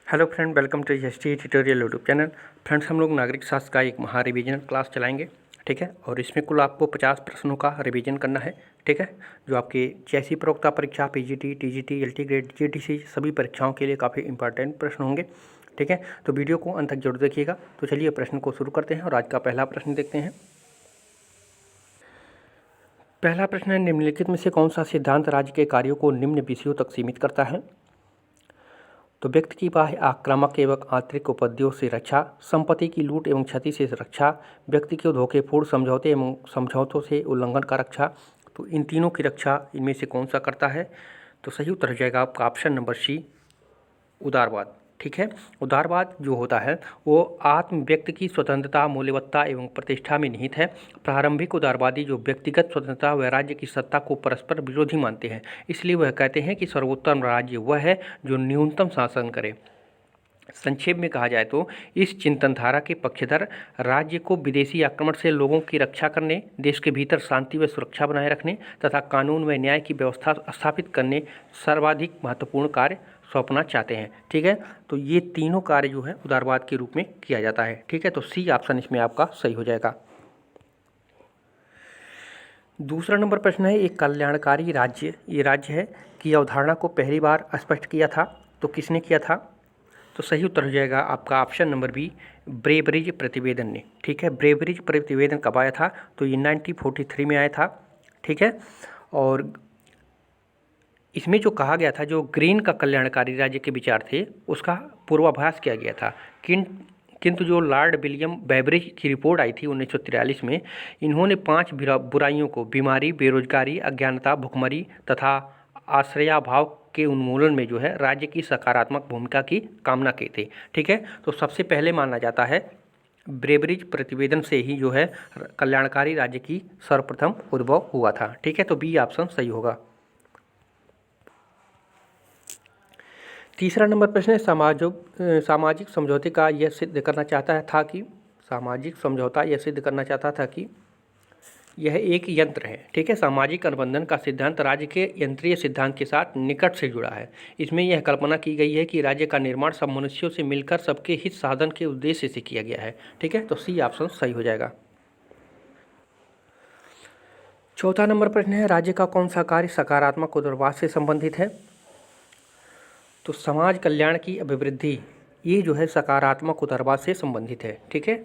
Hello friend, welcome to history tutorial YouTube channel. Friends, हम लोग नागरिक शास्त्र का एक महा रिवीजन क्लास चलाएंगे, ठीक है। और इसमें कुल आपको 50 प्रश्नों का रिवीजन करना है, ठीक है। जो आपके जैसी प्रवक्ता परीक्षा, PGT, TGT, LT grade, GTC सभी परीक्षाओं के लिए काफ़ी इंपॉर्टेंट प्रश्न होंगे, ठीक है। तो वीडियो को अंत तक जरूर देखिएगा। तो चलिए प्रश्न को शुरू करते हैं और आज का पहला प्रश्न देखते हैं। पहला प्रश्न है, निम्नलिखित में से कौन सा सिद्धांत राज्य के कार्यों को निम्न विषयों तक सीमित करता है? तो व्यक्ति की बाह्य आक्रामक एवं आंतरिक उपद्रव से रक्षा, संपत्ति की लूट एवं क्षति से रक्षा, व्यक्ति को धोखेपूर्ण समझौते एवं समझौतों से उल्लंघन का रक्षा। तो इन तीनों की रक्षा इनमें से कौन सा करता है? तो सही उत्तर हो जाएगा आपका ऑप्शन नंबर सी, उदारवाद, ठीक है। उदारवाद जो होता है वो आत्म व्यक्ति की स्वतंत्रता, मूल्यवत्ता एवं प्रतिष्ठा में निहित है। प्रारंभिक उदारवादी जो व्यक्तिगत स्वतंत्रता व राज्य की सत्ता को परस्पर विरोधी मानते हैं, इसलिए वह कहते हैं कि सर्वोत्तम राज्य वह है जो न्यूनतम शासन करे। संक्षेप में कहा जाए तो इस चिंतनधारा के पक्षधर राज्य को विदेशी आक्रमण से लोगों की रक्षा करने, देश के भीतर शांति व सुरक्षा बनाए रखने तथा कानून व न्याय की व्यवस्था स्थापित करने सर्वाधिक महत्वपूर्ण कार्य सौंपना चाहते हैं, ठीक है। तो ये तीनों कार्य जो है उदारवाद के रूप में किया जाता है, ठीक है। तो सी ऑप्शन इसमें आपका सही हो जाएगा। दूसरा नंबर प्रश्न है, एक कल्याणकारी राज्य, ये राज्य है की अवधारणा को पहली बार स्पष्ट किया था, तो किसने किया था? तो सही उत्तर हो जाएगा आपका ऑप्शन नंबर बी, ब्रेबरिज प्रतिवेदन ने, ठीक है। ब्रेबरिज प्रतिवेदन कब आया था? तो ये 1943 में आया था, ठीक है। और इसमें जो कहा गया था, जो ग्रीन का कल्याणकारी राज्य के विचार थे उसका पूर्वाभास किया गया था। किंतु जो लॉर्ड विलियम बेबरिज की रिपोर्ट आई थी 1943 में, इन्होंने 5 बुराइयों को, बीमारी, बेरोजगारी, अज्ञानता, भुखमरी तथा आश्रयाभाव के उन्मूलन में जो है राज्य की सकारात्मक भूमिका की कामना की थी, ठीक है। तो सबसे पहले माना जाता है ब्रेबरिज प्रतिवेदन से ही जो है कल्याणकारी राज्य की सर्वप्रथम उद्भव हुआ था, ठीक है। तो बी ऑप्शन सही होगा। तीसरा नंबर प्रश्न है, सामाजिक समझौते का यह सिद्ध करना चाहता था कि सामाजिक समझौता यह सिद्ध करना चाहता था कि यह एक यंत्र है, ठीक है। सामाजिक अनुबंधन का सिद्धांत राज्य के यंत्रीय सिद्धांत के साथ निकट से जुड़ा है। इसमें यह कल्पना की गई है कि राज्य का निर्माण सब मनुष्यों से मिलकर सबके हित साधन के उद्देश्य से किया गया है, ठीक है। तो सी ऑप्शन सही हो जाएगा। चौथा नंबर प्रश्न है, राज्य का कौन सा कार्य सकारात्मक उदारवाद से संबंधित है? तो समाज कल्याण की अभिवृद्धि, ये जो है सकारात्मक उदारवाद से संबंधित है, ठीक है।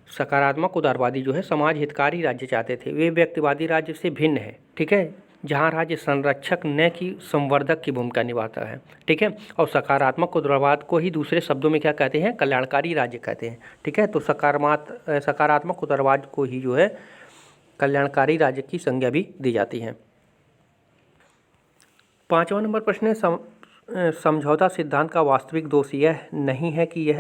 सकारात्मक उदारवादी जो है समाज हितकारी राज्य चाहते थे, वे व्यक्तिवादी राज्य से भिन्न है, ठीक है, जहाँ राज्य संरक्षक न कि संवर्धक की भूमिका निभाता है, ठीक है। और सकारात्मक उदारवाद को ही दूसरे शब्दों में क्या कहते हैं? कल्याणकारी राज्य कहते हैं, ठीक है। तो सकारात्मक उदारवाद को ही जो है कल्याणकारी राज्य की संज्ञा भी दी जाती है। पाँचवा नंबर प्रश्न है, समझौता सिद्धांत का वास्तविक दोष यह नहीं है कि यह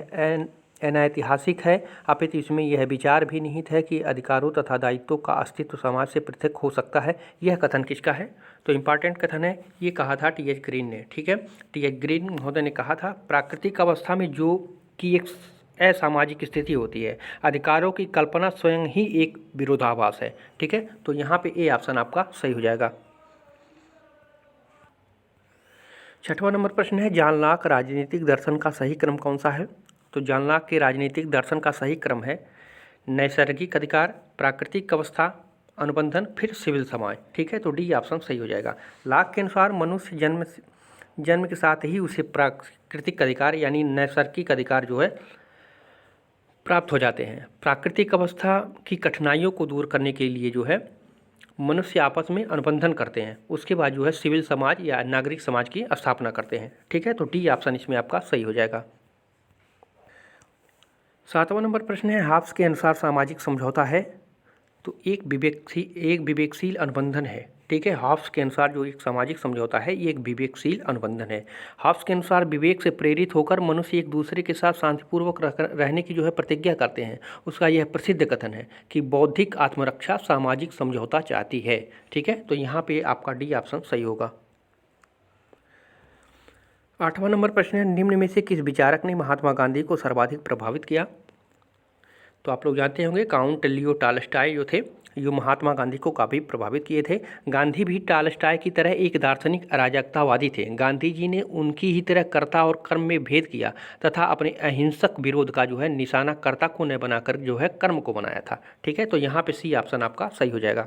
अनैतिहासिक है, अपितु इसमें यह विचार भी निहित है कि अधिकारों तथा दायित्वों का अस्तित्व समाज से पृथक हो सकता है। यह कथन किसका है? तो इम्पॉर्टेंट कथन है, ये कहा था टी.एच. ग्रीन ने, ठीक है। टी.एच. ग्रीन महोदय ने कहा था, प्राकृतिक अवस्था में जो कि एक असामाजिक स्थिति होती है, अधिकारों की कल्पना स्वयं ही एक विरोधाभास है, ठीक है। तो यहाँ पे ए ऑप्शन आपका सही हो जाएगा। छठवां नंबर प्रश्न है, जॉन लॉक राजनीतिक दर्शन का सही क्रम कौन सा है? तो जॉन लॉक के राजनीतिक दर्शन का सही क्रम है नैसर्गिक अधिकार, प्राकृतिक अवस्था, अनुबंधन, फिर सिविल समाज, ठीक है। तो डी ऑप्शन सही हो जाएगा। लॉक के अनुसार मनुष्य जन्म के साथ ही उसे प्राकृतिक अधिकार यानी नैसर्गिक अधिकार जो है प्राप्त हो जाते हैं। प्राकृतिक अवस्था की कठिनाइयों को दूर करने के लिए जो है मनुष्य आपस में अनुबंधन करते हैं, उसके बाद जो है सिविल समाज या नागरिक समाज की स्थापना करते हैं, ठीक है। तो डी ऑप्शन इसमें आपका सही हो जाएगा। सातवां नंबर प्रश्न है, हाब्स के अनुसार सामाजिक समझौता है तो एक विवेकशील अनुबंधन है, ठीक है। हाब्स के अनुसार जो एक सामाजिक समझौता है ये एक विवेकशील अनुबंधन है। हाब्स के अनुसार विवेक से प्रेरित होकर मनुष्य एक दूसरे के साथ शांतिपूर्वक रहने की जो है प्रतिज्ञा करते हैं। उसका यह प्रसिद्ध कथन है कि बौद्धिक आत्मरक्षा सामाजिक समझौता चाहती है, ठीक है। तो यहाँ पे आपका डी ऑप्शन सही होगा। आठवां नंबर प्रश्न है, निम्न में से किस विचारक ने महात्मा गांधी को सर्वाधिक प्रभावित किया? तो आप लोग जानते होंगे काउंट लियो टॉलस्टॉय जो थे, जो महात्मा गांधी को काफ़ी प्रभावित किए थे। गांधी भी टॉलस्टॉय की तरह एक दार्शनिक अराजकतावादी थे। गांधी जी ने उनकी ही तरह कर्ता और कर्म में भेद किया तथा अपने अहिंसक विरोध का जो है निशाना कर्ता को न बनाकर जो है कर्म को बनाया था। ठीक है, तो यहाँ पे सी ऑप्शन आपका सही हो जाएगा।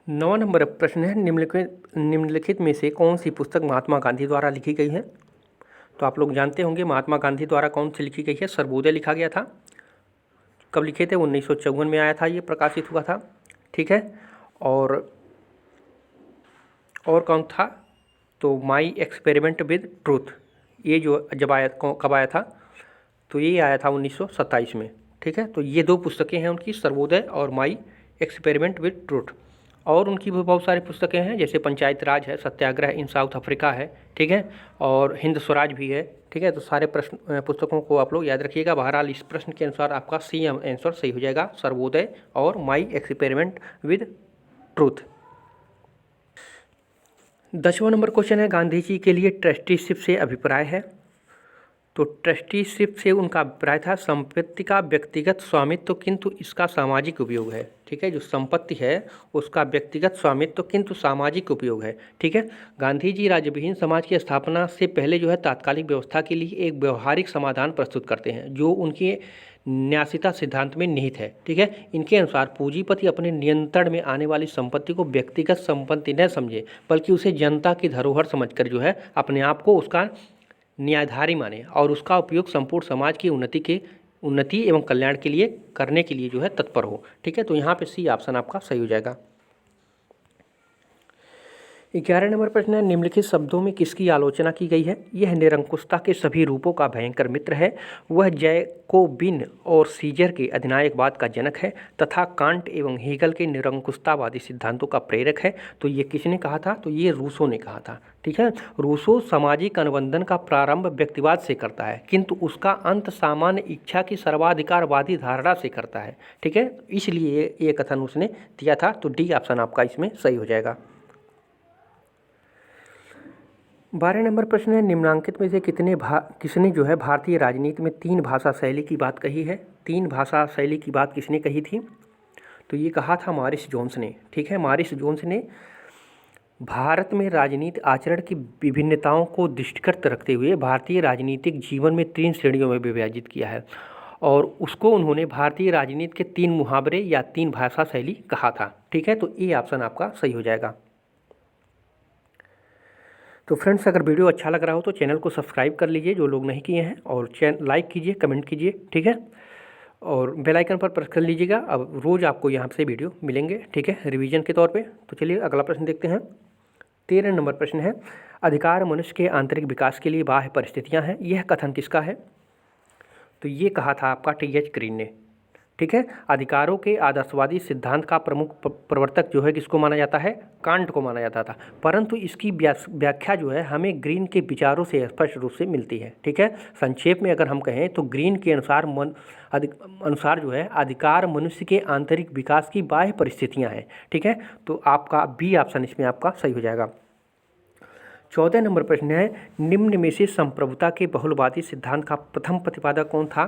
9 नंबर प्रश्न है, निम्नलिखित में से कौन सी पुस्तक महात्मा गांधी द्वारा लिखी गई है? तो आप लोग जानते होंगे महात्मा गांधी द्वारा कौन सी लिखी गई है? सर्वोदय लिखा गया था। कब लिखे थे? 1954 में आया था, ये प्रकाशित हुआ था। ठीक है, और कौन था? तो माई एक्सपेरिमेंट विद ट्रूथ, ये जो जब आया, कब आया था? तो ये आया था 1927 में। ठीक है, तो ये 2 पुस्तकें हैं उनकी, सर्वोदय और माई एक्सपेरिमेंट विद ट्रूथ। और उनकी भी बहुत सारी पुस्तकें हैं, जैसे पंचायत राज है, सत्याग्रह इन साउथ अफ्रीका है। ठीक है, और हिंद स्वराज भी है। ठीक है, तो सारे पुस्तकों को आप लोग याद रखिएगा। बहरहाल इस प्रश्न के अनुसार आपका सी आंसर सही हो जाएगा, सर्वोदय और माई एक्सपेरिमेंट विद ट्रूथ। 10वां नंबर क्वेश्चन है, गांधी जी के लिए ट्रस्टीशिप से अभिप्राय है? तो ट्रस्टीशिप से उनका अभिप्राय था संपत्ति का व्यक्तिगत स्वामित्व किंतु इसका सामाजिक उपयोग है। ठीक है, जो संपत्ति है उसका व्यक्तिगत स्वामित्व किंतु सामाजिक उपयोग है। ठीक है, गांधी जी राज्य विहीन समाज की स्थापना से पहले जो है तात्कालिक व्यवस्था के लिए एक व्यवहारिक समाधान प्रस्तुत करते हैं जो उनके न्यासिता सिद्धांत में निहित है। ठीक है, इनके अनुसार पूंजीपति अपने नियंत्रण में आने वाली संपत्ति को व्यक्तिगत संपत्ति न समझे बल्कि उसे जनता की धरोहर समझकर जो है अपने आप को उसका न्यायधारी माने और उसका उपयोग संपूर्ण समाज की उन्नति एवं कल्याण के लिए करने के लिए जो है तत्पर हो। ठीक है, तो यहाँ पे सी ऑप्शन आपका सही हो जाएगा। 11 नंबर प्रश्न है, निम्नलिखित शब्दों में किसकी आलोचना की गई है? यह निरंकुशता के सभी रूपों का भयंकर मित्र है, वह जैकोबिन और सीजर के अधिनायकवाद का जनक है तथा कांट एवं हेगल के निरंकुशतावादी सिद्धांतों का प्रेरक है। तो ये किसने कहा था? तो ये रूसो ने कहा था। ठीक है, रूसो सामाजिक अनुबंधन का प्रारंभ व्यक्तिवाद से करता है किंतु उसका अंत सामान्य इच्छा की सर्वाधिकारवादी धारणा से करता है। ठीक है, इसलिए ये कथन उसने दिया था। तो डी ऑप्शन आपका इसमें सही हो जाएगा। 12 नंबर प्रश्न है, निम्नांकित में से किसने जो है भारतीय राजनीति में 3 भाषा शैली की बात कही है? 3 भाषा शैली की बात किसने कही थी? तो ये कहा था मॉरिस जोन्स ने। ठीक है, मॉरिस जोन्स ने भारत में राजनीति आचरण की विभिन्नताओं को दृष्टिगत रखते हुए भारतीय राजनीतिक जीवन में 3 श्रेणियों में विभाजित किया है और उसको उन्होंने भारतीय राजनीति के 3 मुहावरे या 3 भाषा शैली कहा था। ठीक है, तो ये ऑप्शन आपका सही हो जाएगा। तो फ्रेंड्स, अगर वीडियो अच्छा लग रहा हो तो चैनल को सब्सक्राइब कर लीजिए जो लोग नहीं किए हैं, और लाइक कीजिए, कमेंट कीजिए। ठीक है, और बेल आइकन पर प्रेस कर लीजिएगा। अब रोज़ आपको यहाँ से वीडियो मिलेंगे। ठीक है, रिवीजन के तौर पे। तो चलिए अगला प्रश्न देखते हैं। 13 नंबर प्रश्न है, अधिकार मनुष्य के आंतरिक विकास के लिए बाह्य परिस्थितियाँ हैं, यह कथन किसका है? तो ये कहा था आपका टी.एच. ग्रीन ने। ठीक है, अधिकारों के आदर्शवादी सिद्धांत का प्रमुख प्रवर्तक जो है किसको माना जाता है? कांट को माना जाता था, परंतु इसकी व्याख्या जो है हमें ग्रीन के विचारों से स्पष्ट रूप से मिलती है। ठीक है, संक्षेप में अगर हम कहें तो ग्रीन के अनुसार जो है अधिकार मनुष्य के आंतरिक विकास की बाह्य परिस्थितियाँ हैं। ठीक है, तो आपका बी ऑप्शन इसमें आपका सही हो जाएगा। 14 नंबर प्रश्न है, निम्न में से संप्रभुता के बहुलवादी सिद्धांत का प्रथम प्रतिपादक कौन था?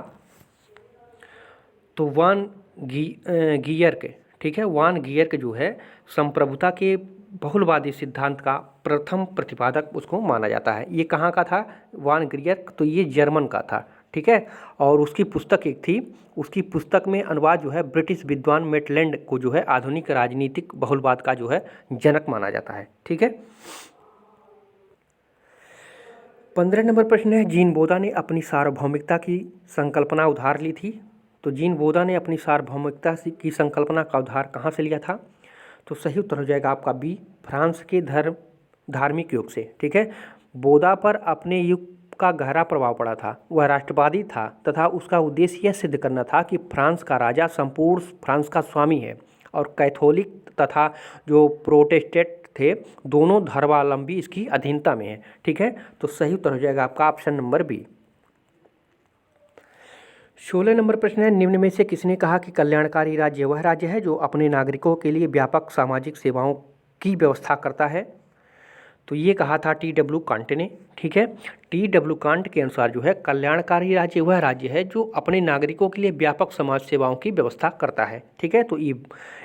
तो वान गियर्क। ठीक है, वान गियर्क जो है संप्रभुता के बहुलवादी सिद्धांत का प्रथम प्रतिपादक उसको माना जाता है। ये कहाँ का था वान गियर्क? तो ये जर्मन का था। ठीक है, और उसकी पुस्तक एक थी, उसकी पुस्तक में अनुवाद जो है ब्रिटिश विद्वान मेटलैंड को जो है आधुनिक राजनीतिक बहुलवाद का जो है जनक माना जाता है। ठीक है, 15 नंबर प्रश्न है, जीन बोधा ने अपनी सार्वभौमिकता की संकल्पना उधार ली थी। तो जीन बोधा ने अपनी सार्वभौमिकता की संकल्पना का उधार कहाँ से लिया था? तो सही उत्तर हो जाएगा आपका बी, फ्रांस के धार्मिक युग से। ठीक है, बोधा पर अपने युग का गहरा प्रभाव पड़ा था। वह राष्ट्रवादी था तथा उसका उद्देश्य यह सिद्ध करना था कि फ्रांस का राजा संपूर्ण फ्रांस का स्वामी है और कैथोलिक तथा जो प्रोटेस्टेंट थे दोनों धर्मावलंबी इसकी अधीनता में है। ठीक है, तो सही उत्तर हो जाएगा आपका ऑप्शन नंबर बी। 16 नंबर प्रश्न है, निम्न में से किसने कहा कि कल्याणकारी राज्य वह राज्य है जो अपने नागरिकों के लिए व्यापक सामाजिक सेवाओं की व्यवस्था करता है? तो ये कहा था टी.डब्ल्यू. कांट ने। ठीक है, टी.डब्ल्यू. कांट के अनुसार जो है कल्याणकारी राज्य वह राज्य है जो अपने नागरिकों के लिए व्यापक समाज सेवाओं की व्यवस्था करता है। ठीक है, तो ये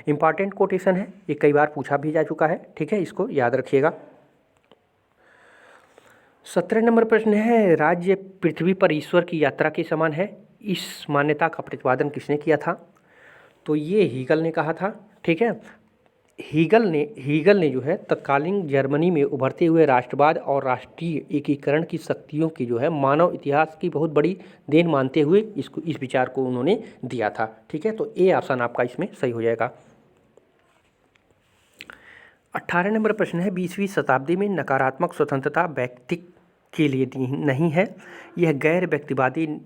इंपॉर्टेंट कोटेशन है, ये कई बार पूछा भी जा चुका है। ठीक है, इसको याद रखिएगा। 17 नंबर प्रश्न है, राज्य पृथ्वी पर ईश्वर की यात्रा के समान है, इस मान्यता का प्रतिपादन किसने किया था? तो ये हीगल ने कहा था। ठीक है, हीगल ने जो है तत्कालीन जर्मनी में उभरते हुए राष्ट्रवाद और राष्ट्रीय एकीकरण की शक्तियों की जो है मानव इतिहास की बहुत बड़ी देन मानते हुए इस विचार को उन्होंने दिया था। ठीक है, तो ए ऑप्शन आपका इसमें सही हो जाएगा। 18 नंबर प्रश्न है, 20वीं शताब्दी में नकारात्मक स्वतंत्रता व्यक्ति के लिए नहीं है, यह गैर व्यक्तिवादी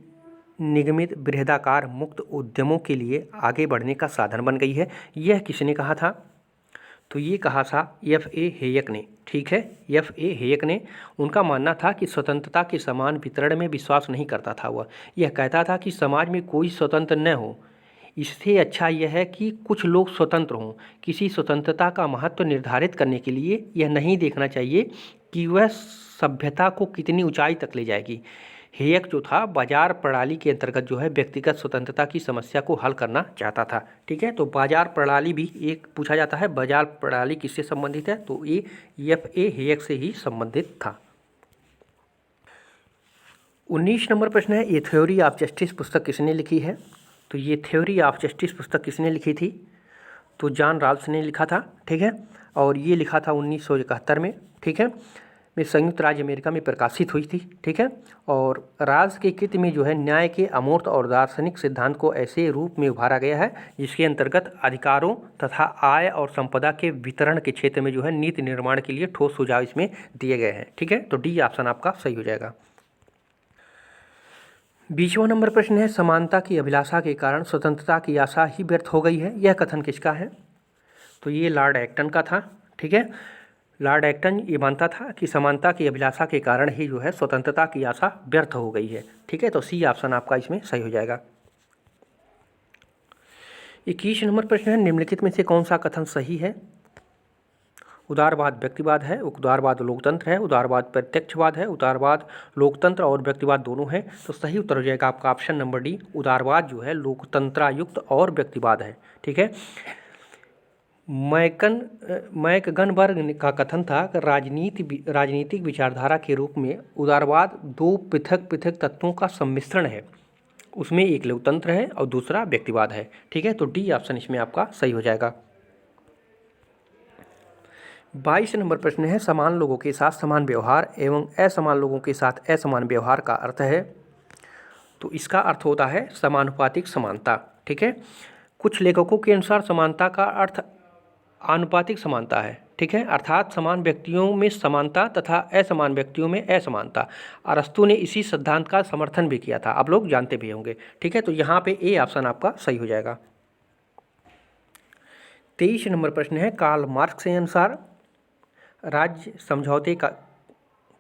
निगमित बृहदाकार मुक्त उद्यमों के लिए आगे बढ़ने का साधन बन गई है। यह किसने कहा था? तो ये कहा था F.A. हेयक ने। ठीक है, F.A. हेयक ने। उनका मानना था कि स्वतंत्रता के समान वितरण में विश्वास नहीं करता था वह। यह कहता था कि समाज में कोई स्वतंत्र न हो, इससे अच्छा यह है कि कुछ लोग स्वतंत्र हों। किसी स्वतंत्रता का महत्व निर्धारित करने के लिए यह नहीं देखना चाहिए कि वह सभ्यता को कितनी ऊंचाई तक ले जाएगी। हेयक जो था बाजार प्रणाली के अंतर्गत जो है व्यक्तिगत स्वतंत्रता की समस्या को हल करना चाहता था। ठीक है, तो बाजार प्रणाली भी एक पूछा जाता है, बाजार प्रणाली किससे संबंधित है? तो ये F.A. हेयक से ही संबंधित था। 19 नंबर प्रश्न है, ये थ्योरी ऑफ जस्टिस पुस्तक किसने लिखी है? तो ये थ्योरी ऑफ जस्टिस पुस्तक किसने लिखी थी? तो जॉन रॉल्स ने लिखा था। ठीक है, और ये लिखा था 1971 में। ठीक है, में संयुक्त राज्य अमेरिका में प्रकाशित हुई थी। ठीक है, और राज के कृत्य में जो है न्याय के अमूर्त और दार्शनिक सिद्धांत को ऐसे रूप में उभारा गया है जिसके अंतर्गत अधिकारों तथा आय और संपदा के वितरण के क्षेत्र में जो है नीति निर्माण के लिए ठोस सुझाव इसमें दिए गए हैं। ठीक है, तो डी ऑप्शन आपका सही हो जाएगा। 20वां नंबर प्रश्न है, समानता की अभिलाषा के कारण स्वतंत्रता की आशा ही व्यर्थ हो गई है, यह कथन किसका है? तो ये लॉर्ड एक्टन का था। ठीक है, लॉर्ड एक्टन ये मानता था कि समानता की अभिलाषा के कारण ही जो है स्वतंत्रता की आशा व्यर्थ हो गई है। ठीक है, तो सी ऑप्शन आपका इसमें सही हो जाएगा। 21 नंबर प्रश्न है, निम्नलिखित में से कौन सा कथन सही है? उदारवाद व्यक्तिवाद है, उदारवाद लोकतंत्र है, उदारवाद प्रत्यक्षवाद है, उदारवाद लोकतंत्र और व्यक्तिवाद दोनों है। तो सही उत्तर हो जाएगा आपका ऑप्शन नंबर डी, उदारवाद जो है लोकतंत्रायुक्त और व्यक्तिवाद है। ठीक है, मैकगनबर्ग का कथन था कि राजनीतिक विचारधारा के रूप में उदारवाद दो पृथक पृथक तत्वों का सम्मिश्रण है, उसमें एक लोकतंत्र है और दूसरा व्यक्तिवाद है। ठीक है, तो डी ऑप्शन इसमें आपका सही हो जाएगा। 22 नंबर प्रश्न है, समान लोगों के साथ समान व्यवहार एवं असमान लोगों के साथ असमान व्यवहार का अर्थ है। तो इसका अर्थ होता है समानुपातिक समानता। ठीक है, कुछ लेखकों के अनुसार समानता का अर्थ आनुपातिक समानता है। ठीक है, अर्थात समान व्यक्तियों में समानता तथा असमान व्यक्तियों में असमानता। अरस्तु ने इसी सिद्धांत का समर्थन भी किया था, आप लोग जानते भी होंगे। ठीक है, तो यहाँ पे ए ऑप्शन आपका सही हो जाएगा। 23 नंबर प्रश्न है, कार्ल मार्क्स के अनुसार राज्य समझौते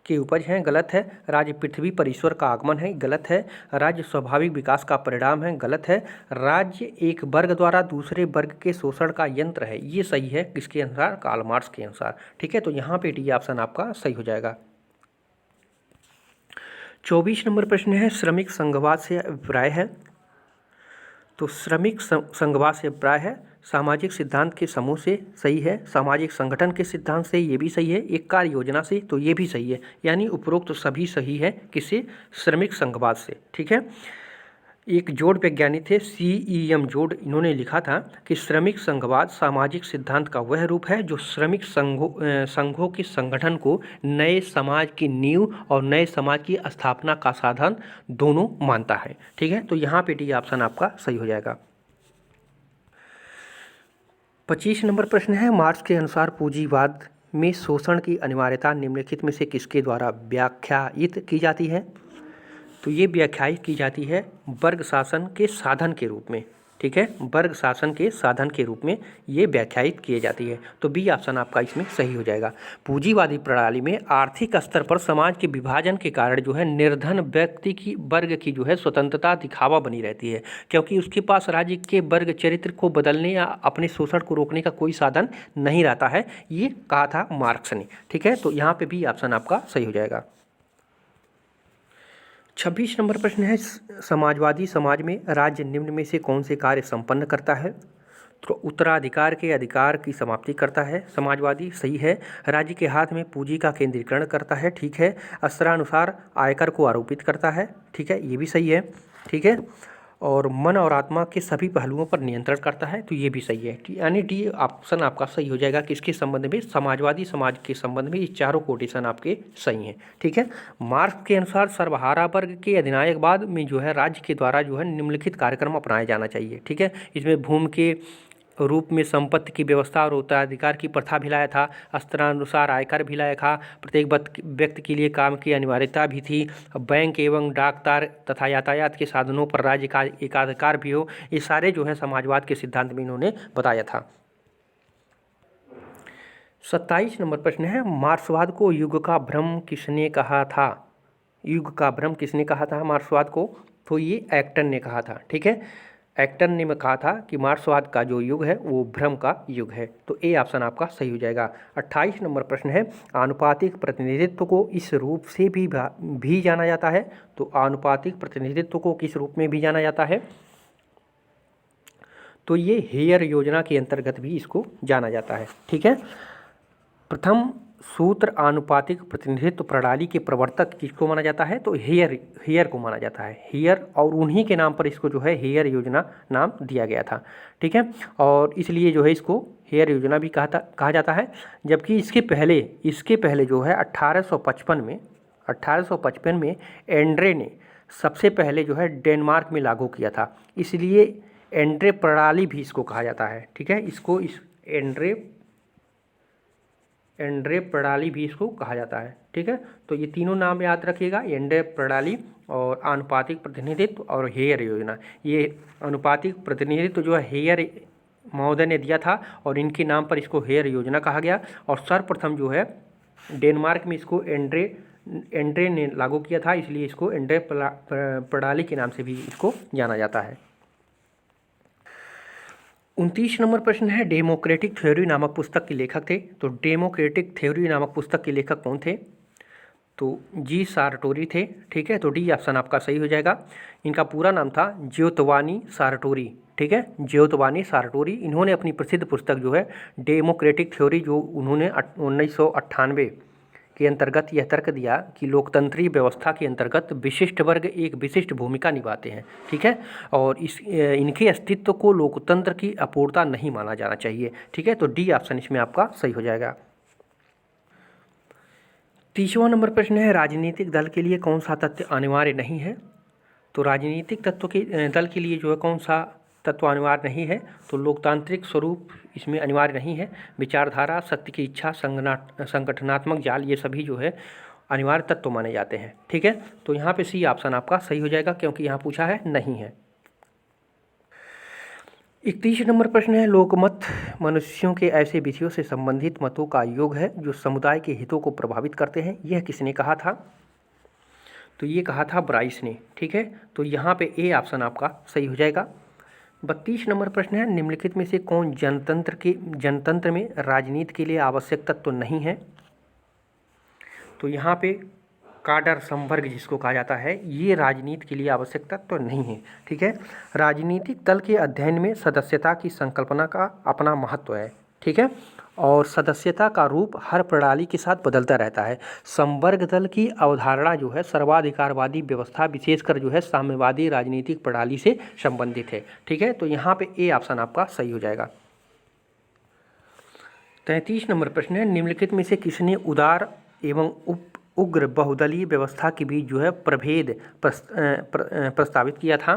की उपज है, गलत है। राज्य पृथ्वी पर ईश्वर का आगमन है, गलत है। राज्य स्वाभाविक विकास का परिणाम है, गलत है। राज्य एक वर्ग द्वारा दूसरे वर्ग के शोषण का यंत्र है, ये सही है। किसके अनुसार? कार्ल मार्क्स के अनुसार। ठीक है, तो यहाँ पे डी ऑप्शन आपका सही हो जाएगा। 24 नंबर प्रश्न है, श्रमिक संघवाद से अभिप्राय है। तो श्रमिक संघवाद से अभिप्राय है सामाजिक सिद्धांत के समूह से, सही है। सामाजिक संगठन के सिद्धांत से, ये भी सही है। एक कार्य योजना से, तो ये भी सही है। यानी उपरोक्त तो सभी सही है। किससे? श्रमिक संघवाद से। ठीक है, एक जोड़ वैज्ञानिक थे CEM जोड़, इन्होंने लिखा था कि श्रमिक संघवाद सामाजिक सिद्धांत का वह रूप है जो श्रमिक संघों के संगठन को नए समाज की नींव और नए समाज की स्थापना का साधन दोनों मानता है। ठीक है, तो यहाँ पे डी ऑप्शन आपका सही हो जाएगा। 25 नंबर प्रश्न है, मार्क्स के अनुसार पूंजीवाद में शोषण की अनिवार्यता निम्नलिखित में से किसके द्वारा व्याख्यायित की जाती है? तो ये व्याख्यायित की जाती है वर्ग शासन के साधन के रूप में। ठीक है, वर्ग शासन के साधन के रूप में ये व्याख्यायित किए जाती है। तो बी ऑप्शन आपका इसमें सही हो जाएगा। पूंजीवादी प्रणाली में आर्थिक स्तर पर समाज के विभाजन के कारण जो है निर्धन व्यक्ति की वर्ग की जो है स्वतंत्रता दिखावा बनी रहती है, क्योंकि उसके पास राज्य के वर्ग चरित्र को बदलने या अपने शोषण को रोकने का कोई साधन नहीं रहता है, ये कहा था मार्क्स ने। ठीक है, तो यहाँ पे भी ऑप्शन आपका सही हो जाएगा। 26 नंबर प्रश्न है, समाजवादी समाज में राज्य निम्न में से कौन से कार्य संपन्न करता है? तो उत्तराधिकार के अधिकार की समाप्ति करता है समाजवादी, सही है। राज्य के हाथ में पूंजी का केंद्रीकरण करता है, ठीक है। अस्त्रानुसार आयकर को आरोपित करता है, ठीक है, ये भी सही है, ठीक है। और मन और आत्मा के सभी पहलुओं पर नियंत्रण करता है, तो ये भी सही है। यानी डी ऑप्शन आपका सही हो जाएगा। किसके संबंध में? समाजवादी समाज के संबंध में। ये चारों कोटेशन आपके सही हैं, ठीक है। मार्क्स के अनुसार सर्वहारा वर्ग के अधिनायकवाद में जो है राज्य के द्वारा जो है निम्नलिखित कार्यक्रम अपनाया जाना चाहिए, ठीक है। इसमें भूमि के रूप में संपत्ति की व्यवस्था और उत्तराधिकार की प्रथा भी लाया था, अस्त्रानुसार आयकर भी लाया था, प्रत्येक व्यक्ति के लिए काम की अनिवार्यता भी थी, बैंक एवं डाकतार तथा यातायात के साधनों पर राज्य का एकाधिकार भी हो, ये सारे जो है समाजवाद के सिद्धांत में इन्होंने बताया था। 27 नंबर प्रश्न है, मार्क्सवाद को युग का भ्रम किसने कहा था? युग का भ्रम किसने कहा था मार्क्सवाद को? तो ये एक्टन ने कहा था, ठीक है। एक्टन ने कहा था कि मार्क्सवाद का जो युग है वो भ्रम का युग है, तो ए ऑप्शन आपका सही हो जाएगा। 28 नंबर प्रश्न है, आनुपातिक प्रतिनिधित्व को इस रूप से भी जाना जाता है? तो आनुपातिक प्रतिनिधित्व को किस रूप में भी जाना जाता है? तो ये हेयर योजना के अंतर्गत भी इसको जाना जाता है, ठीक है। प्रथम सूत्र आनुपातिक प्रतिनिधित्व प्रणाली के प्रवर्तक किसको माना जाता है? तो हेयर को माना जाता है, हेयर, और उन्हीं के नाम पर इसको जो है हेयर योजना नाम दिया गया था, ठीक है। और इसलिए जो है इसको हेयर योजना भी कहा जाता है। जबकि इसके पहले जो है 1855 में एंड्रे ने सबसे पहले जो है डेनमार्क में लागू किया था, इसलिए एंड्रे प्रणाली भी इसको कहा जाता है, ठीक है। इसको एंड्रे प्रणाली भी इसको कहा जाता है, ठीक है। तो ये तीनों नाम याद रखिएगा, एंड्रे प्रणाली और आनुपातिक प्रतिनिधित्व और हेयर योजना। ये आनुपातिक प्रतिनिधित्व जो है हेयर महोदय ने दिया था और इनके नाम पर इसको हेयर योजना कहा गया। और सर्वप्रथम जो है डेनमार्क में इसको एंड्रे ने लागू किया था, इसलिए इसको एंड्रे प्रणाली के नाम से भी इसको जाना जाता है। 29 नंबर प्रश्न है, डेमोक्रेटिक थ्योरी नामक पुस्तक के लेखक थे? तो डेमोक्रेटिक थ्योरी नामक पुस्तक के लेखक कौन थे? तो जी सारटोरी थे, ठीक है। तो डी ऑप्शन आपका सही हो जाएगा। इनका पूरा नाम था ज्योतवानी सारटोरी, ठीक है, ज्योतवानी सारटोरी। इन्होंने अपनी प्रसिद्ध पुस्तक जो है डेमोक्रेटिक थ्योरी, जो उन्होंने 1998 के अंतर्गत यह तर्क दिया कि लोकतंत्रीय व्यवस्था के अंतर्गत विशिष्ट वर्ग एक विशिष्ट भूमिका निभाते हैं, ठीक है। और इनके अस्तित्व को लोकतंत्र की अपूर्णता नहीं माना जाना चाहिए, ठीक है। तो डी ऑप्शन इसमें आपका सही हो जाएगा। 30वां नंबर प्रश्न है, राजनीतिक दल के लिए कौन सा तथ्य अनिवार्य नहीं है? तो राजनीतिक दल के लिए जो है कौन सा तत्व अनिवार्य नहीं है? तो लोकतांत्रिक स्वरूप इसमें अनिवार्य नहीं है, विचारधारा, सत्य की इच्छा, संगठनात्मक जाल, ये सभी जो है अनिवार्य तत्व माने जाते हैं, ठीक है। तो यहाँ पे सी ऑप्शन आपका सही हो जाएगा, क्योंकि यहाँ पूछा है नहीं है। 31 नंबर प्रश्न है, लोकमत मनुष्यों के ऐसे विषयों से संबंधित मतों का योग है जो समुदाय के हितों को प्रभावित करते हैं, यह किसने कहा था? तो ये कहा था ब्राइस ने, ठीक है। तो यहाँ पे ए ऑप्शन आपका सही हो जाएगा। 32 नंबर प्रश्न है, निम्नलिखित में से कौन जनतंत्र में राजनीति के लिए आवश्यक तत्व नहीं है? तो यहाँ पे काडर संवर्ग जिसको कहा जाता है, ये राजनीति के लिए आवश्यक तत्व नहीं है, ठीक है। राजनीतिक दल के अध्ययन में सदस्यता की संकल्पना का अपना महत्व है, ठीक है। और सदस्यता का रूप हर प्रणाली के साथ बदलता रहता है। संवर्ग दल की अवधारणा जो है सर्वाधिकारवादी व्यवस्था, विशेषकर जो है साम्यवादी राजनीतिक प्रणाली से संबंधित है, ठीक है। तो यहाँ पे ए ऑप्शन आपका सही हो जाएगा। 33 नंबर प्रश्न है, निम्नलिखित में से किसने उदार एवं उग्र बहुदलीय व्यवस्था के बीच जो है प्रभेद प्रस्तावित किया था?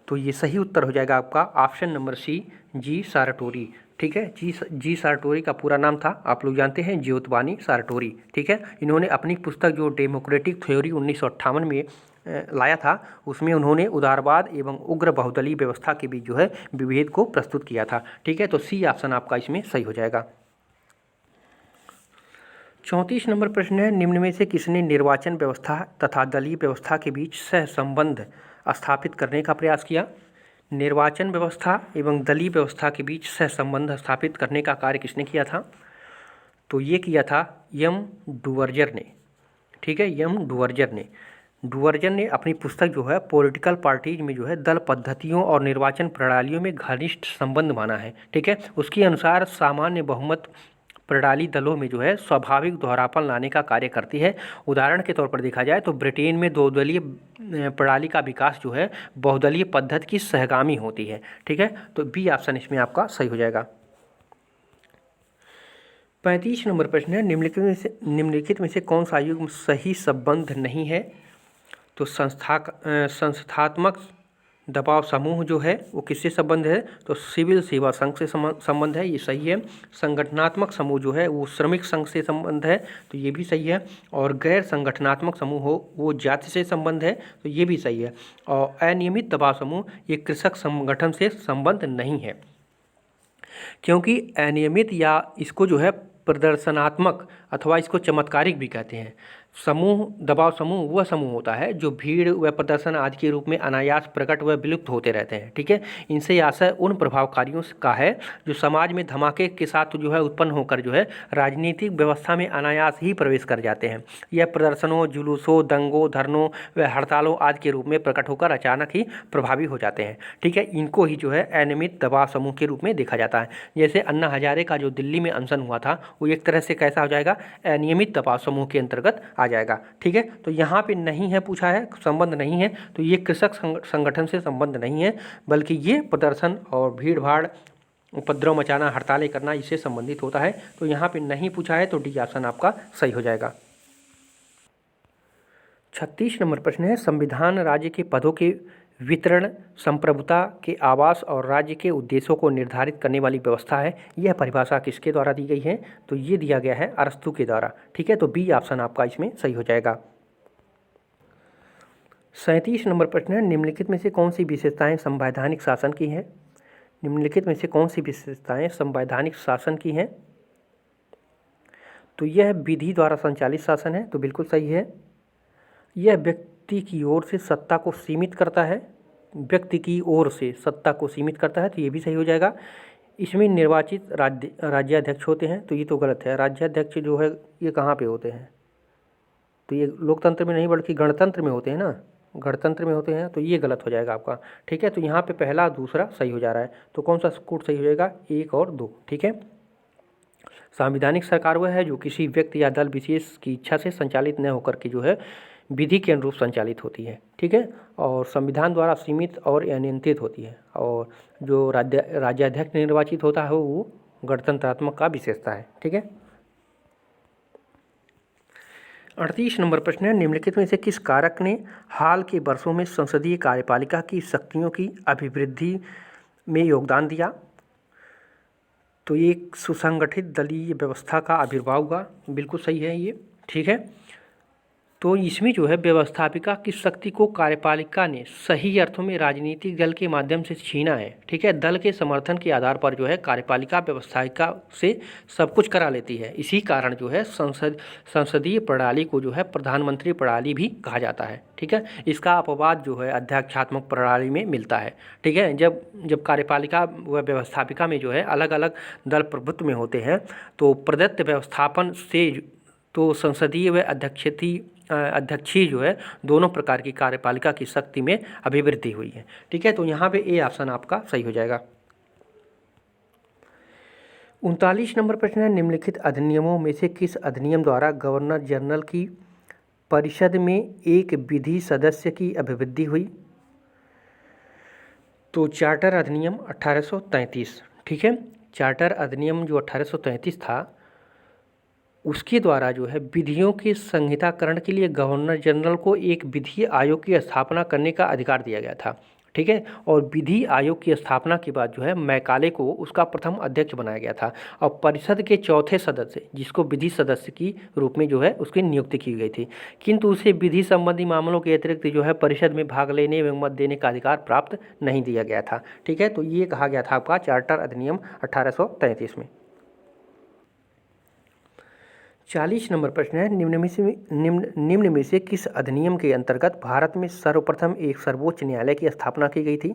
तो ये सही उत्तर हो जाएगा आपका ऑप्शन नंबर सी, जी सारटोरी। ठीक है। जी सार्टोरी का पूरा नाम था, आप लोग जानते हैं, ज्योतवानी सार्टोरी। ठीक है। इन्होंने अपनी पुस्तक जो डेमोक्रेटिक थ्योरी 1958 में लाया था, उसमें उन्होंने उदारवाद एवं उग्र बहुदलीय व्यवस्था के बीच जो है विभेद को प्रस्तुत किया था। ठीक है। तो सी ऑप्शन आपका इसमें सही हो जाएगा। 34 नंबर प्रश्न है, निम्न में से किसने निर्वाचन व्यवस्था तथा दलीय व्यवस्था के बीच सहसंबंध स्थापित करने का प्रयास किया? निर्वाचन व्यवस्था एवं दलीय व्यवस्था के बीच सहसंबंध स्थापित करने का कार्य किसने किया था? तो ये किया था एम डुवर्जर ने। ठीक है, एम डुवर्जन ने अपनी पुस्तक जो है पॉलिटिकल पार्टीज में जो है दल पद्धतियों और निर्वाचन प्रणालियों में घनिष्ठ संबंध माना है। ठीक है। उसके अनुसार सामान्य बहुमत प्रणाली दलों में जो है स्वाभाविक दोहरापन लाने का कार्य करती है। उदाहरण के तौर पर देखा जाए तो ब्रिटेन में दो दलीय प्रणाली का विकास जो है बहुदलीय पद्धति की सहगामी होती है। ठीक है। तो बी ऑप्शन इसमें आपका सही हो जाएगा। 35 नंबर प्रश्न है, निम्नलिखित में से कौन सा युग्म सही संबंध नहीं है? तो संस्थात्मक दबाव समूह जो है वो किससे संबंध है? तो सिविल सेवा संघ से संबंध है, ये सही है। संगठनात्मक समूह जो है वो श्रमिक संघ से संबंध है, तो ये भी सही है। और गैर संगठनात्मक समूह हो वो जाति से संबंध है, तो ये भी सही है। और अनियमित दबाव समूह ये कृषक संगठन से संबंध नहीं है, क्योंकि अनियमित या इसको जो है प्रदर्शनात्मक अथवा इसको चमत्कारिक भी कहते हैं। समूह दबाव समूह वह समूह होता है जो भीड़ व प्रदर्शन आदि के रूप में अनायास प्रकट व विलुप्त होते रहते हैं। ठीक है। इनसे आशय उन प्रभावकारियों का है जो समाज में धमाके के साथ जो है उत्पन्न होकर जो है राजनीतिक व्यवस्था में अनायास ही प्रवेश कर जाते हैं। यह प्रदर्शनों, जुलूसों, दंगों, धरनों व हड़तालों आदि के रूप में प्रकट होकर अचानक ही प्रभावी हो जाते हैं। ठीक है। इनको ही जो है अनियमित दबाव समूह के रूप में देखा जाता है। जैसे अन्ना हजारे का जो दिल्ली में अनशन हुआ था वो एक तरह से कैसा हो जाएगा? अनियमित दबाव समूह के अंतर्गत आ जाएगा। ठीक है। तो यहाँ पे नहीं है पूछा है, संबंध नहीं है, तो ये कृषक संगठन से संबंध नहीं है, बल्कि ये प्रदर्शन और भीड़ भाड़, उपद्रव मचाना, हड़तालें करना इससे संबंधित होता है। तो यहाँ पे नहीं पूछा है, तो डी ऑप्शन आपका सही हो जाएगा। 36 नंबर प्रश्न है, संविधान राज्य के पदों के वितरण, संप्रभुता के आवास और राज्य के उद्देश्यों को निर्धारित करने वाली व्यवस्था है। यह परिभाषा किसके द्वारा दी गई है? तो ये दिया गया है अरस्तू के द्वारा। ठीक है। तो बी ऑप्शन आपका इसमें सही हो जाएगा। 37 नंबर प्रश्न है, निम्नलिखित में से कौन सी विशेषताएं संवैधानिक शासन की हैं? निम्नलिखित में से कौन सी विशेषताएं संवैधानिक शासन की हैं? तो यह विधि द्वारा संचालित शासन है, तो बिल्कुल सही है। यह व्यक्ति की ओर से सत्ता को सीमित करता है, व्यक्ति की ओर से सत्ता को सीमित करता है, तो ये भी सही हो जाएगा। इसमें निर्वाचित राज्याध्यक्ष होते हैं, तो ये तो गलत है। राज्याध्यक्ष जो है ये कहाँ पे होते हैं? तो ये लोकतंत्र में नहीं बल्कि गणतंत्र में होते हैं ना, गणतंत्र में होते हैं, तो ये गलत हो जाएगा आपका। ठीक है। तो यहाँ पे पहला दूसरा सही हो जा रहा है, तो कौन सा कोड सही हो जाएगा? 1 और 2। ठीक है। संवैधानिक सरकार वह है जो किसी व्यक्ति या दल विशेष की इच्छा से संचालित न होकर के जो है विधि के अनुरूप संचालित होती है। ठीक है। और संविधान द्वारा सीमित और अनियंत्रित होती है। और जो राज्याध्यक्ष निर्वाचित होता है वो गणतंत्रात्मक का विशेषता है। ठीक है। 38 नंबर प्रश्न है, निम्नलिखित में से किस कारक ने हाल के वर्षों में संसदीय कार्यपालिका की शक्तियों की अभिवृद्धि में योगदान दिया? तो ये सुसंगठित दलीय व्यवस्था का आविर्भाव हुआ, बिल्कुल सही है ये। ठीक है। तो इसमें जो है व्यवस्थापिका की शक्ति को कार्यपालिका ने सही अर्थों में राजनीतिक दल के माध्यम से छीना है। ठीक है। दल के समर्थन के आधार पर जो है कार्यपालिका व्यवस्थापिका से सब कुछ करा लेती है। इसी कारण जो है संसदीय प्रणाली को जो है प्रधानमंत्री प्रणाली भी कहा जाता है। ठीक है। इसका अपवाद जो है अध्यक्षात्मक प्रणाली में मिलता है। ठीक है। जब कार्यपालिका व व्यवस्थापिका में जो है अलग अलग दल प्रभुत्व में होते हैं, तो प्रदत्त व्यवस्थापन से तो संसदीय व अध्यक्षीय जो है दोनों प्रकार की कार्यपालिका की शक्ति में अभिवृद्धि हुई है। ठीक है। तो यहाँ पे ए ऑप्शन आपका सही हो जाएगा। 39 नंबर प्रश्न है, निम्नलिखित अधिनियमों में से किस अधिनियम द्वारा गवर्नर जनरल की परिषद में एक विधि सदस्य की अभिवृद्धि हुई? तो चार्टर अधिनियम 1833। ठीक है। चार्टर अधिनियम जो 1833 था उसके द्वारा जो है विधियों के संहिताकरण के लिए गवर्नर जनरल को एक विधि आयोग की स्थापना करने का अधिकार दिया गया था। ठीक है। और विधि आयोग की स्थापना के बाद जो है मैकाले को उसका प्रथम अध्यक्ष बनाया गया था और परिषद के चौथे सदस्य जिसको विधि सदस्य की रूप में जो है उसकी नियुक्ति की गई थी, किंतु उसे विधि संबंधी मामलों के अतिरिक्त जो है परिषद में भाग लेने एवं मत देने का अधिकार प्राप्त नहीं दिया गया था। ठीक है, तो ये कहा गया था आपका चार्टर अधिनियम 1833 में। 40 नंबर प्रश्न है, निम्न में से किस अधिनियम के अंतर्गत भारत में सर्वप्रथम एक सर्वोच्च न्यायालय की स्थापना की गई थी?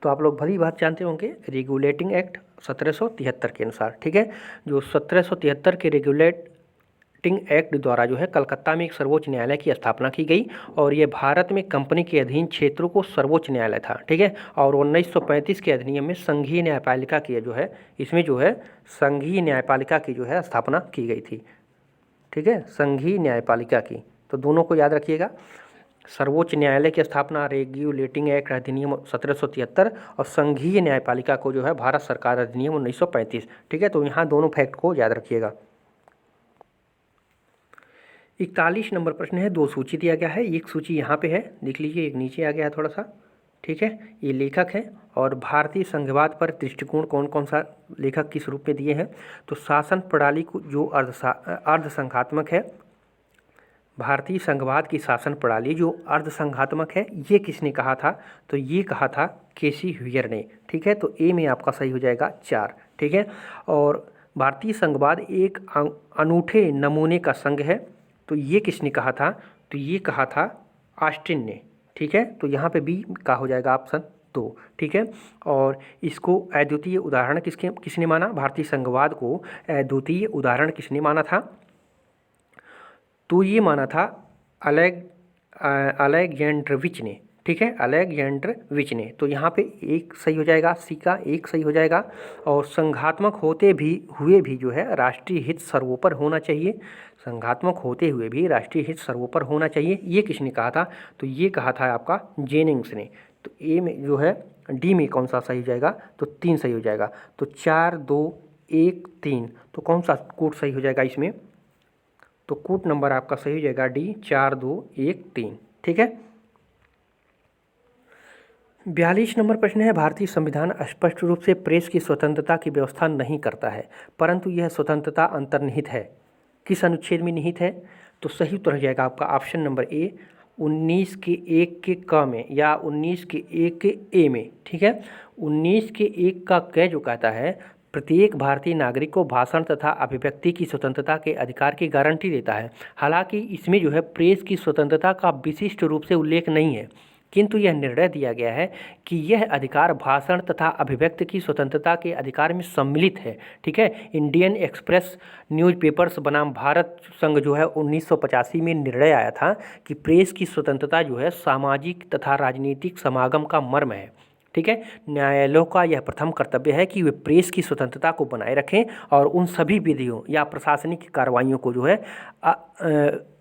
तो आप लोग भली बात जानते होंगे, रेगुलेटिंग एक्ट 1773 के अनुसार। ठीक है, जो 1773 के रेगुलेटिंग एक्ट द्वारा जो है कलकत्ता में एक सर्वोच्च न्यायालय की स्थापना की गई और ये भारत में कंपनी के अधीन क्षेत्रों को सर्वोच्च न्यायालय था। ठीक है, और 1935 के अधिनियम में संघीय न्यायपालिका की जो है इसमें जो है संघीय न्यायपालिका की जो है स्थापना की गई थी। ठीक है, संघीय न्यायपालिका की, तो दोनों को याद रखिएगा। सर्वोच्च न्यायालय की स्थापना रेगुलेटिंग एक्ट अधिनियम 1773 और संघीय न्यायपालिका को जो है भारत सरकार अधिनियम 1935। ठीक है, तो यहाँ दोनों फैक्ट को याद रखिएगा। 41 नंबर प्रश्न है, दो सूची दिया गया है, एक सूची यहाँ पे है, देख लीजिए, एक नीचे आ गया है थोड़ा सा। ठीक है, ये लेखक है और भारतीय संघवाद पर दृष्टिकोण कौन कौन सा लेखक किस रूप में दिए हैं। तो शासन प्रणाली को जो अर्धसंघात्मक है, भारतीय संघवाद की शासन प्रणाली जो अर्धसंघात्मक है, ये किसने कहा था? तो ये कहा था केसी ह्यूयर ने। ठीक है, तो ए में आपका सही हो जाएगा 4। ठीक है, और भारतीय संघवाद एक अनूठे नमूने का संघ है, तो ये किसने कहा था? तो ये कहा था ऑस्टिन ने। ठीक है, तो यहाँ पे बी का हो जाएगा ऑप्शन 2। ठीक है, और इसको अद्वितीय उदाहरण किसने माना? भारतीय संघवाद को अद्वितीय उदाहरण किसने माना था? तो ये माना था अलेक्जेंड्रोविच ने। ठीक है, अलेक्जेंड्रोविच ने। तो यहाँ पे एक सही हो जाएगा, सी का एक सही हो जाएगा। और संघात्मक होते हुए भी जो है राष्ट्रीय हित सर्वोपर होना चाहिए, संघात्मक होते हुए भी राष्ट्रीय हित सर्वोपर होना चाहिए, ये किसने कहा था? तो ये कहा था आपका जेनिंग्स ने। तो ए में जो है डी में कौन सा सही हो जाएगा? तो 3 सही हो जाएगा। तो 4 2 1 3, तो कौन सा कोड सही हो जाएगा इसमें? तो कोड नंबर आपका सही हो जाएगा डी, 4 2 1 3। ठीक है, 42 नंबर प्रश्न है, भारतीय संविधान स्पष्ट रूप से प्रेस की स्वतंत्रता की व्यवस्था नहीं करता है, परंतु यह स्वतंत्रता अंतर्निहित है, किस अनुच्छेद में निहित है? तो सही उत्तर हो जाएगा आपका ऑप्शन नंबर ए, 19 के 1 के क में या 19 के 1 के ए में। ठीक है, 19 के 1 का क जो कहता है प्रत्येक भारतीय नागरिक को भाषण तथा अभिव्यक्ति की स्वतंत्रता के अधिकार की गारंटी देता है। हालांकि इसमें जो है प्रेस की स्वतंत्रता का विशिष्ट रूप से उल्लेख नहीं है, किंतु यह निर्णय दिया गया है कि यह अधिकार भाषण तथा अभिव्यक्ति की स्वतंत्रता के अधिकार में सम्मिलित है। ठीक है, इंडियन एक्सप्रेस न्यूज़पेपर्स बनाम भारत संघ जो है 1985 में निर्णय आया था कि प्रेस की स्वतंत्रता जो है सामाजिक तथा राजनीतिक समागम का मर्म है। ठीक है, न्यायालयों का यह प्रथम कर्तव्य है कि वे प्रेस की स्वतंत्रता को बनाए रखें और उन सभी विधियों या प्रशासनिक कार्रवाइयों को जो है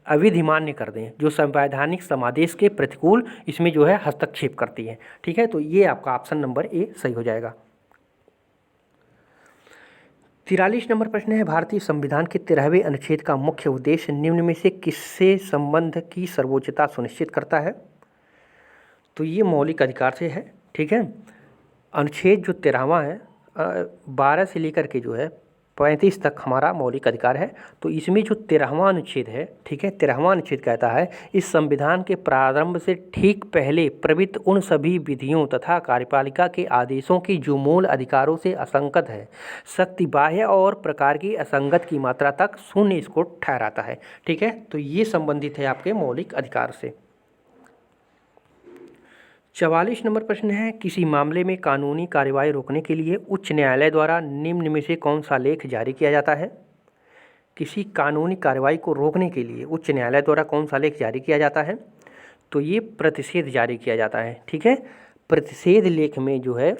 अविधि मान्य कर दें जो संवैधानिक समादेश के प्रतिकूल इसमें जो है हस्तक्षेप करती है। ठीक है, तो ये आपका ऑप्शन नंबर ए सही हो जाएगा। 43 नंबर प्रश्न है, भारतीय संविधान के 13वें अनुच्छेद का मुख्य उद्देश्य निम्न में से किससे संबंध की सर्वोच्चता सुनिश्चित करता है? तो ये मौलिक अधिकार से है। ठीक है, अनुच्छेद जो 13वां है 12 से लेकर के जो है 35 तक हमारा मौलिक अधिकार है। तो इसमें जो 13वां अनुच्छेद है, ठीक है, 13वां अनुच्छेद कहता है इस संविधान के प्रारंभ से ठीक पहले प्रवृत्त उन सभी विधियों तथा कार्यपालिका के आदेशों की जो मूल अधिकारों से असंगत है, शक्ति बाह्य और प्रकार की असंगत की मात्रा तक शून्य इसको ठहराता है। ठीक है, तो ये संबंधित है आपके मौलिक अधिकार से। 44 नंबर प्रश्न है, किसी मामले में कानूनी कार्यवाही रोकने के लिए उच्च न्यायालय द्वारा निम्न में से कौन सा लेख जारी किया जाता है? किसी कानूनी कार्यवाही को रोकने के लिए उच्च न्यायालय द्वारा कौन सा लेख जारी किया जाता है? तो ये प्रतिषेध जारी किया जाता है। ठीक है, प्रतिषेध लेख में जो है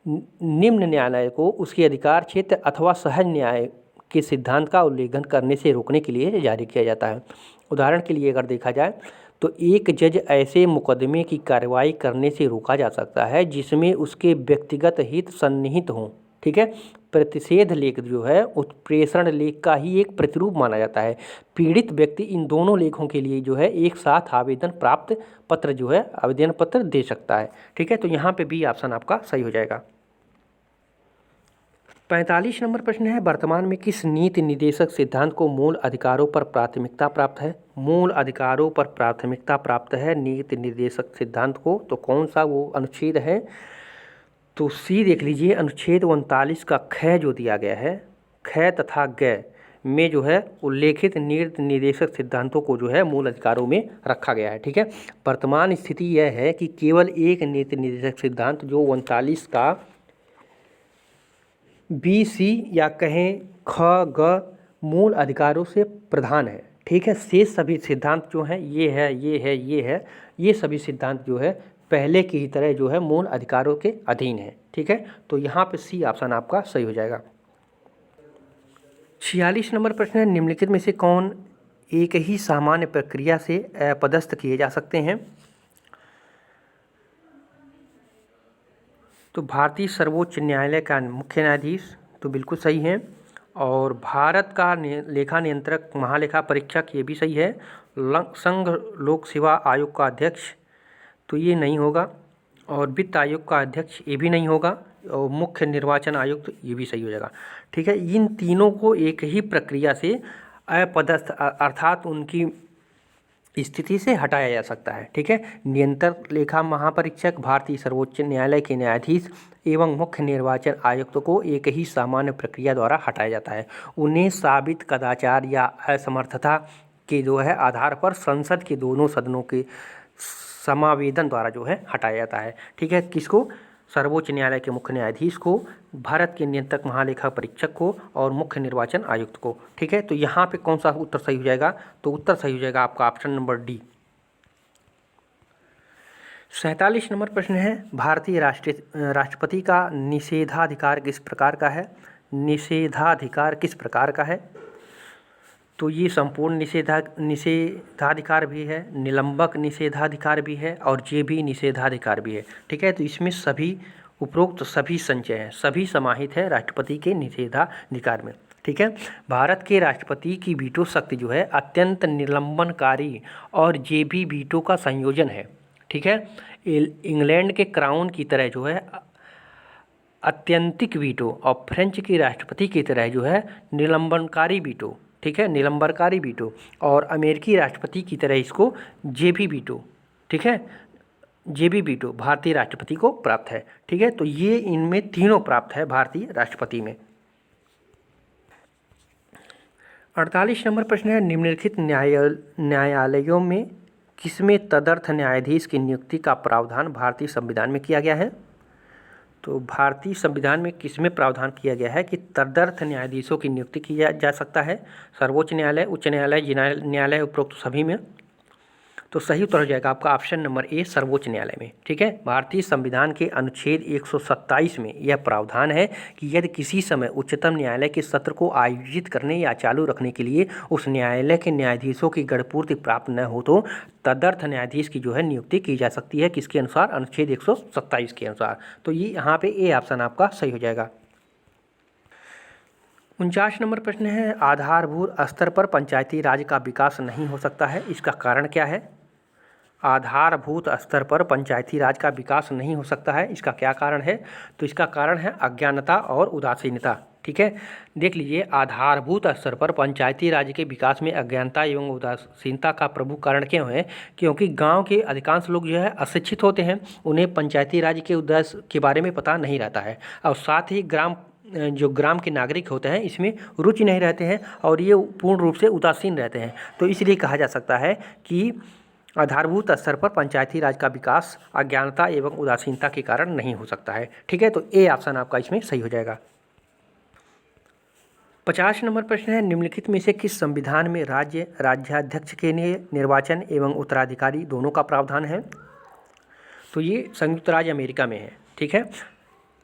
निम्न न्यायालय को उसके अधिकार क्षेत्र अथवा सहज न्याय के सिद्धांत का उल्लंघन करने से रोकने के लिए जारी किया जाता है। उदाहरण के लिए अगर देखा जाए तो एक जज ऐसे मुकदमे की कार्रवाई करने से रोका जा सकता है जिसमें उसके व्यक्तिगत हित सन्निहित हों। ठीक है। प्रतिषेध लेख जो है उत्प्रेषण लेख का ही एक प्रतिरूप माना जाता है। पीड़ित व्यक्ति इन दोनों लेखों के लिए जो है एक साथ आवेदन प्राप्त पत्र जो है आवेदन पत्र दे सकता है। ठीक है, तो यहाँ पे बी ऑप्शन आपका सही हो जाएगा। 45 नंबर प्रश्न है, वर्तमान में किस नीति निर्देशक सिद्धांत को मूल अधिकारों पर प्राथमिकता प्राप्त है? मूल अधिकारों पर प्राथमिकता प्राप्त है नीति निर्देशक सिद्धांत को, तो कौन सा वो अनुच्छेद है? तो सी देख लीजिए, अनुच्छेद 39 का ख जो दिया गया है, ख तथा ग में जो है उल्लेखित नीति निर्देशक सिद्धांतों को जो है मूल अधिकारों में रखा गया है। ठीक है, वर्तमान स्थिति यह है कि केवल एक नीति निर्देशक सिद्धांत जो 39 का बी सी या कहें ख ग मूल अधिकारों से प्रधान है। ठीक है, शेष सभी सिद्धांत जो हैं ये है, ये है, ये है, ये सभी सिद्धांत जो है पहले की ही तरह जो है मूल अधिकारों के अधीन है। ठीक है, तो यहाँ पे सी ऑप्शन आपका सही हो जाएगा। 46 नंबर प्रश्न है, निम्नलिखित में से कौन एक ही सामान्य प्रक्रिया से अपदस्थ किए जा सकते हैं? तो भारतीय सर्वोच्च न्यायालय का मुख्य न्यायाधीश, तो बिल्कुल सही है। और भारत का लेखा नियंत्रक महालेखा परीक्षक, ये भी सही है। संघ लोक सेवा आयोग का अध्यक्ष, तो ये नहीं होगा। और वित्त आयोग का अध्यक्ष, ये भी नहीं होगा। और मुख्य निर्वाचन आयुक्त, ये भी सही हो जाएगा। ठीक है, इन तीनों को एक ही प्रक्रिया से अपदस्थ अर्थात उनकी स्थिति से हटाया जा सकता है। ठीक है, नियंत्रक लेखा महापरीक्षक, भारतीय सर्वोच्च न्यायालय के न्यायाधीश एवं मुख्य निर्वाचन आयुक्त को एक ही सामान्य प्रक्रिया द्वारा हटाया जाता है। उन्हें साबित कदाचार या असमर्थता के जो है आधार पर संसद के दोनों सदनों के समावेदन द्वारा जो है हटाया जाता है। ठीक है, किसको? सर्वोच्च न्यायालय के मुख्य न्यायाधीश को, भारत के नियंत्रक महालेखा परीक्षक को और मुख्य निर्वाचन आयुक्त को। ठीक है, तो यहाँ पे कौन सा उत्तर सही हो जाएगा? तो उत्तर सही हो जाएगा आपका ऑप्शन नंबर डी। 47 नंबर प्रश्न है, भारतीय राष्ट्रपति का निषेधाधिकार किस प्रकार का है? निषेधाधिकार किस प्रकार का है? तो ये संपूर्ण निषेधाधिकार भी है, निलंबक निषेधाधिकार भी है और जेबी निषेधाधिकार भी है। ठीक है, तो इसमें सभी उपरोक्त सभी संचय हैं, सभी समाहित है राष्ट्रपति के निषेधाधिकार में। ठीक है, भारत के राष्ट्रपति की वीटो शक्ति जो है अत्यंत निलंबनकारी और जेबी वीटो का संयोजन है। ठीक है, इंग्लैंड के क्राउन की तरह जो है अत्यंतिक वीटो और फ्रेंच के राष्ट्रपति की तरह जो है निलंबनकारी वीटो। ठीक है, निलंबनकारी वीटो और अमेरिकी राष्ट्रपति की तरह इसको जेबी वीटो, ठीक है, जेबी वीटो भारतीय राष्ट्रपति को प्राप्त है। ठीक है, तो ये इनमें तीनों प्राप्त है भारतीय राष्ट्रपति में। 48 नंबर प्रश्न है, निम्नलिखित न्यायालयों में किसमें तदर्थ न्यायाधीश की नियुक्ति का प्रावधान भारतीय संविधान में किया गया है? तो भारतीय संविधान में किसमें प्रावधान किया गया है कि तदर्थ न्यायाधीशों की नियुक्ति की जा सकता है? सर्वोच्च न्यायालय, उच्च न्यायालय, न्यायालय उपरोक्त सभी में। तो सही उत्तर हो जाएगा आपका ऑप्शन नंबर ए, सर्वोच्च न्यायालय में। ठीक है, भारतीय संविधान के अनुच्छेद 127 में यह प्रावधान है कि यदि किसी समय उच्चतम न्यायालय के सत्र को आयोजित करने या चालू रखने के लिए उस न्यायालय के न्यायाधीशों की गणपूर्ति प्राप्त न हो तो तदर्थ न्यायाधीश की जो है नियुक्ति की जा सकती है। किसके अनुसार? अनुच्छेद 127 के अनुसार। तो ये यहाँ पे ए ऑप्शन आपका सही हो जाएगा। 49 नंबर प्रश्न है, आधारभूत स्तर पर पंचायती राज का विकास नहीं हो सकता है, इसका कारण क्या है? आधारभूत स्तर पर पंचायती राज का विकास नहीं हो सकता है, इसका क्या कारण है? तो इसका कारण है अज्ञानता और उदासीनता। ठीक है, देख लीजिए, आधारभूत स्तर पर पंचायती राज के विकास में अज्ञानता एवं उदासीनता का प्रमुख कारण क्यों है? क्योंकि गांव के अधिकांश लोग जो है अशिक्षित होते हैं, उन्हें पंचायती राज के उद्देश्य के बारे में पता नहीं रहता है और साथ ही ग्राम के नागरिक होते हैं इसमें रुचि नहीं रहते हैं और ये पूर्ण रूप से उदासीन रहते हैं। तो इसलिए कहा जा सकता है कि आधारभूत स्तर पर पंचायती राज का विकास अज्ञानता एवं उदासीनता के कारण नहीं हो सकता है। ठीक है, तो ए ऑप्शन आपका इसमें सही हो जाएगा। 50 नंबर प्रश्न है, निम्नलिखित में से किस संविधान में राज्याध्यक्ष के लिए निर्वाचन एवं उत्तराधिकारी दोनों का प्रावधान है? तो ये संयुक्त राज्य अमेरिका में है। ठीक है,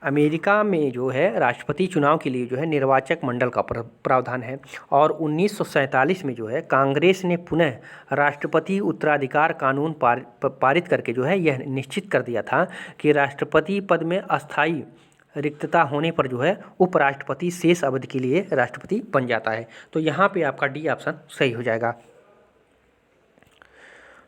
अमेरिका में जो है राष्ट्रपति चुनाव के लिए जो है निर्वाचक मंडल का प्रावधान है और 1947 में जो है कांग्रेस ने पुनः राष्ट्रपति उत्तराधिकार कानून पारित करके जो है यह निश्चित कर दिया था कि राष्ट्रपति पद में अस्थायी रिक्तता होने पर जो है उपराष्ट्रपति शेष अवधि के लिए राष्ट्रपति बन जाता है। तो यहाँ पे आपका डी ऑप्शन सही हो जाएगा।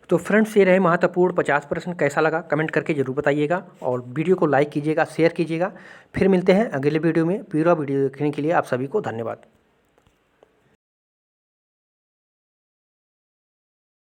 तो फ्रेंड्स, ये रहे महत्वपूर्ण 50 प्रश्न। कैसा लगा कमेंट करके जरूर बताइएगा और वीडियो को लाइक कीजिएगा, शेयर कीजिएगा। फिर मिलते हैं अगले वीडियो में। पूरा वीडियो देखने के लिए आप सभी को धन्यवाद।